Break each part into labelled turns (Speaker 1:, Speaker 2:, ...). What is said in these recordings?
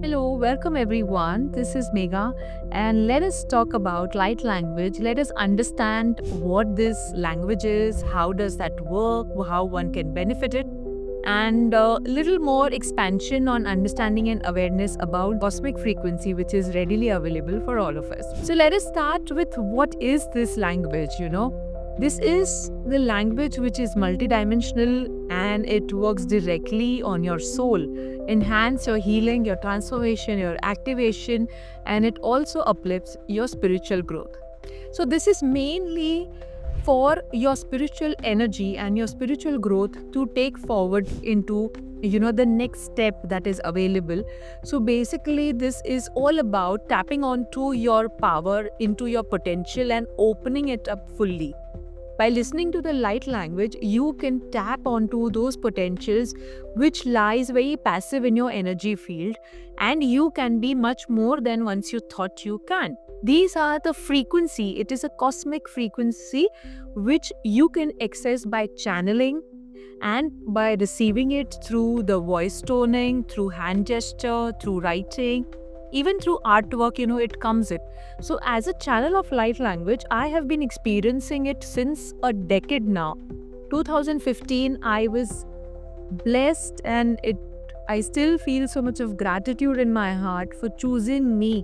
Speaker 1: Hello, welcome everyone. This is Megha, and let us talk about light language. Let us understand what this language is, how does that work, how one can benefit it, and a little more expansion on understanding and awareness about cosmic frequency, which is readily available for all of us. So, let us start with what is this language. This is the language which is multidimensional and it works directly on your soul, enhance your healing, your transformation, your activation, and it also uplifts your spiritual growth. So this is mainly for your spiritual energy and your spiritual growth to take forward into the next step that is available. So basically this is all about tapping onto your power, into your potential, and opening it up fully. By listening to the light language, you can tap onto those potentials which lies very passive in your energy field, and you can be much more than once you thought you can. These are the frequency. It is a cosmic frequency which you can access by channeling and by receiving it through the voice toning, through hand gesture, through writing, even through artwork, it comes in. So as a channel of light language, I have been experiencing it since a decade now. 2015, I was blessed, and I still feel so much of gratitude in my heart for choosing me.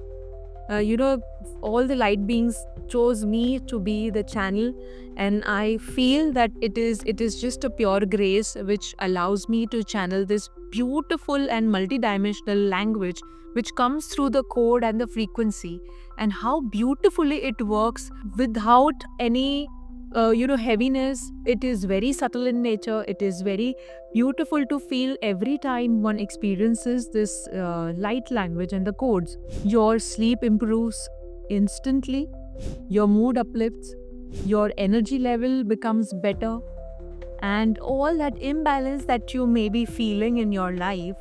Speaker 1: All the light beings chose me to be the channel, and I feel that it is just a pure grace which allows me to channel this beautiful and multidimensional language which comes through the chord and the frequency, and how beautifully it works without any heaviness. It is very subtle in nature. It is very beautiful to feel every time one experiences this light language and the codes. Your sleep improves instantly, your mood uplifts, your energy level becomes better, and all that imbalance that you may be feeling in your life,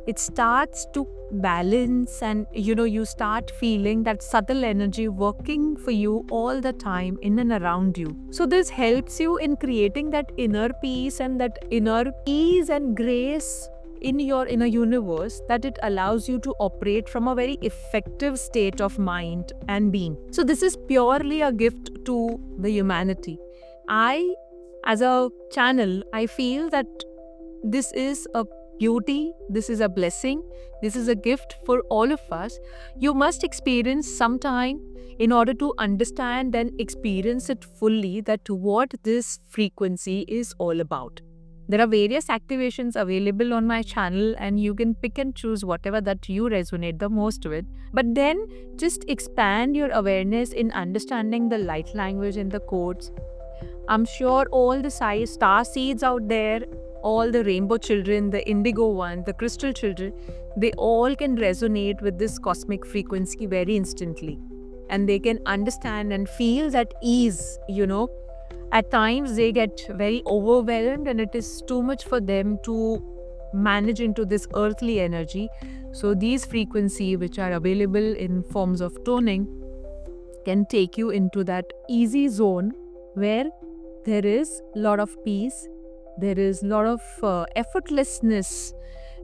Speaker 1: it starts to balance, and you start feeling that subtle energy working for you all the time in and around you. So this helps you in creating that inner peace and that inner ease and grace in your inner universe, that it allows you to operate from a very effective state of mind and being. So this is purely a gift to the humanity. As a channel, I feel that this is a beauty, this is a blessing, this is a gift for all of us. You must experience some time in order to understand and experience it fully, that what this frequency is all about. There are various activations available on my channel, and you can pick and choose whatever that you resonate the most with. But then just expand your awareness in understanding the light language and the codes. I'm sure all the star seeds out there, all the rainbow children, the indigo one, the crystal children, they all can resonate with this cosmic frequency very instantly. And they can understand and feel that ease. At times they get very overwhelmed, and it is too much for them to manage into this earthly energy. So these frequencies, which are available in forms of toning, can take you into that easy zone where there is a lot of peace, there is a lot of effortlessness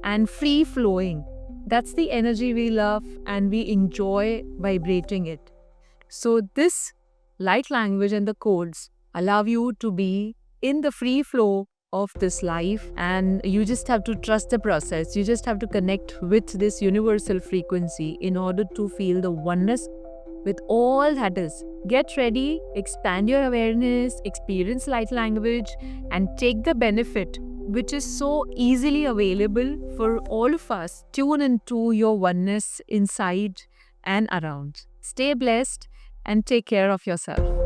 Speaker 1: and free flowing. That's the energy we love, and we enjoy vibrating it. So this light language and the codes allow you to be in the free flow of this life, and you just have to trust the process. You just have to connect with this universal frequency in order to feel the oneness with all that is. Get ready, expand your awareness, experience light language, and take the benefit which is so easily available for all of us. Tune into your oneness inside and around. Stay blessed and take care of yourself.